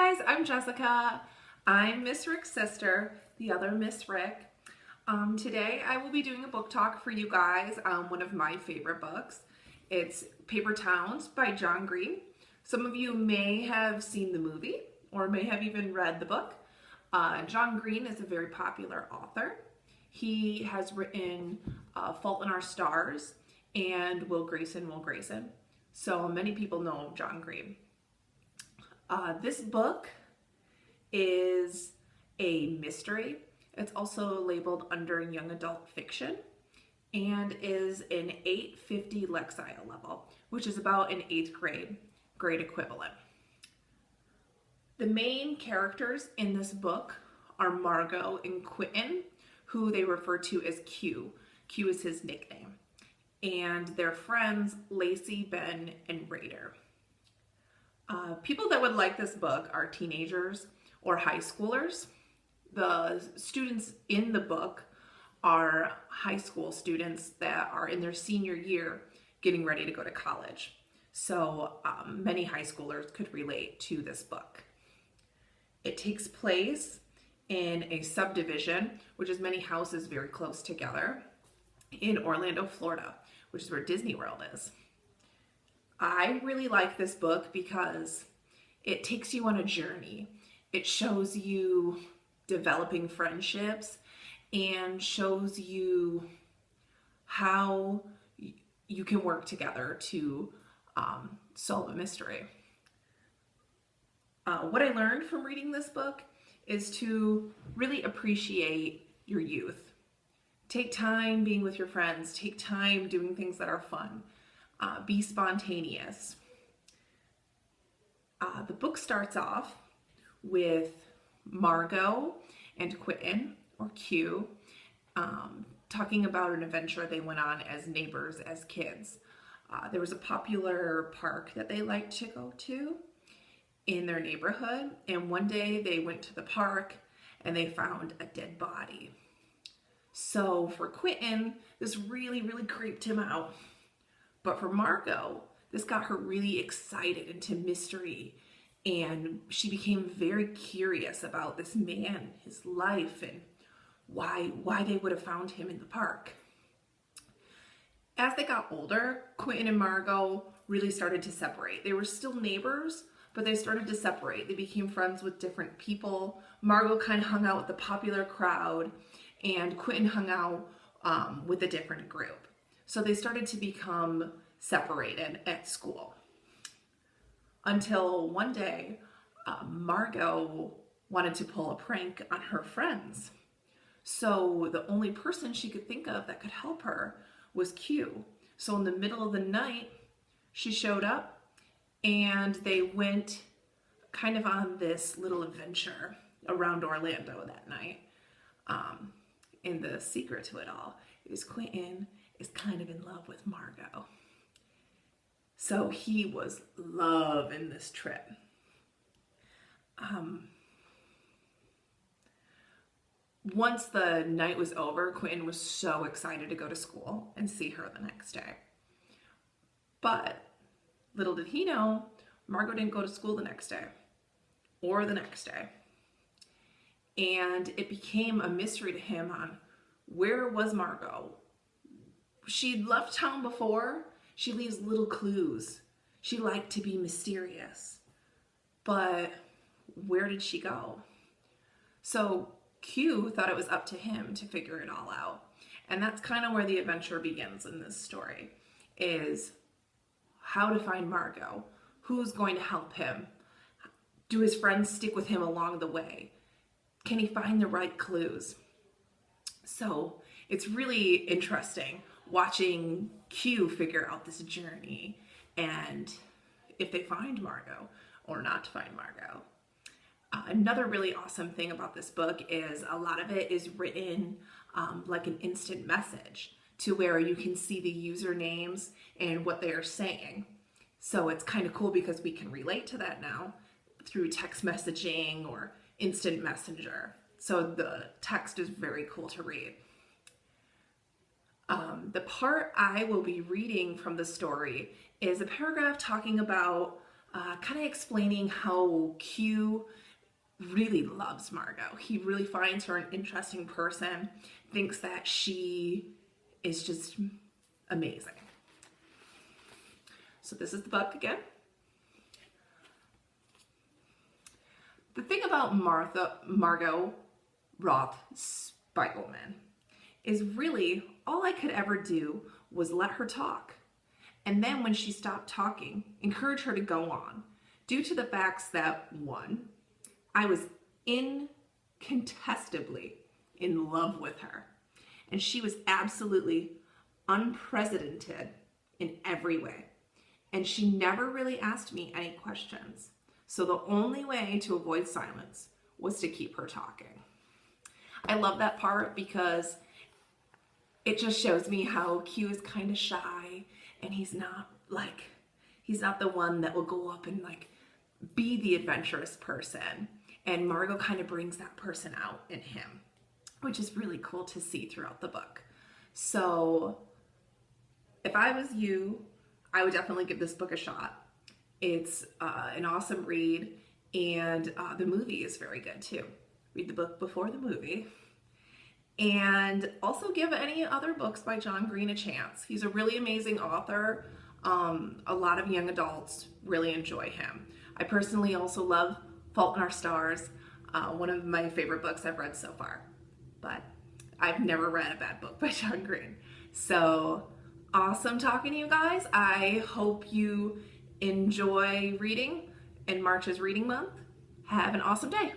guys, I'm Jessica. I'm Miss Rick's sister, the other Miss Rick. Today I will be doing a book talk for you guys on one of my favorite books. It's Paper Towns by John Green. Some of you may have seen the movie or may have even read the book. John Green is a very popular author. He has written Fault in Our Stars and Will Grayson, Will Grayson. So many people know John Green. This book is a mystery. It's also labeled under young adult fiction and is an 850 Lexile level, which is about an 8th grade equivalent. The main characters in this book are Margot and Quentin, who they refer to as Q. Q is his nickname. And their friends, Lacey, Ben, and Raider. People that would like this book are teenagers or high schoolers. The students in the book are high school students that are in their senior year getting ready to go to college. So many high schoolers could relate to this book. It takes place in a subdivision, which is many houses very close together, in Orlando, Florida, which is where Disney World is. I really like this book because it takes you on a journey. It shows you developing friendships and shows you how you can work together to solve a mystery. What I learned from reading this book is to really appreciate your youth. Take time being with your friends. Take time doing things that are fun. Be spontaneous. The book starts off with Margot and Quentin, or Q, talking about an adventure they went on as neighbors as kids. There was a popular park that they liked to go to in their neighborhood, and one day they went to the park and they found a dead body. So for Quentin, this really creeped him out. But for Margot, this got her really excited into mystery, and she became very curious about this man, his life, and why they would have found him in the park. As they got older, Quentin and Margot really started to separate. They were still neighbors, but they started to separate. They became friends with different people. Margot kind of hung out with the popular crowd, and Quentin hung out with a different group. So they started to become separated at school. Until one day, Margot wanted to pull a prank on her friends. So the only person she could think of that could help her was Q. So in the middle of the night, she showed up and they went kind of on this little adventure around Orlando that night. And the secret to it all is Quentin is kind of in love with Margot. So he was loving this trip. Once the night was over, Quentin was so excited to go to school and see her the next day. But little did he know, Margot didn't go to school the next day or the next day. And it became a mystery to him on where was Margot. She'd left town before. She leaves little clues. She liked to be mysterious. But where did she go? So Q thought it was up to him to figure it all out. And that's kind of where the adventure begins in this story, is how to find Margot. Who's going to help him? Do his friends stick with him along the way? Can he find the right clues? So it's really interesting watching Q figure out this journey and if they find Margot or not find Margot. Another really awesome thing about this book is a lot of it is written like an instant message to where you can see the usernames and what they are saying. So it's kind of cool because we can relate to that now through text messaging or instant messenger. So the text is very cool to read. The part I will be reading from the story is a paragraph talking about kind of explaining how Q really loves Margot. He really finds her an interesting person, thinks that she is just amazing. So this is the book again. The thing about Margot Roth Spiegelman is really all I could ever do was let her talk. And then when she stopped talking, encourage her to go on, due to the facts that, one, I was incontestably in love with her, and she was absolutely unprecedented in every way. And she never really asked me any questions. So the only way to avoid silence was to keep her talking. I love that part because it just shows me how Q is kind of shy, and he's not the one that will go up and like be the adventurous person. And Margot kind of brings that person out in him, which is really cool to see throughout the book. So if I was you, I would definitely give this book a shot. It's an awesome read, and the movie is very good too. Read the book before the movie. And also give any other books by John Green a chance. He's a really amazing author. A lot of young adults really enjoy him. I personally also love Fault in Our Stars, one of my favorite books I've read so far. But I've never read a bad book by John Green. So awesome talking to you guys. I hope you enjoy reading in March's reading month. Have an awesome day.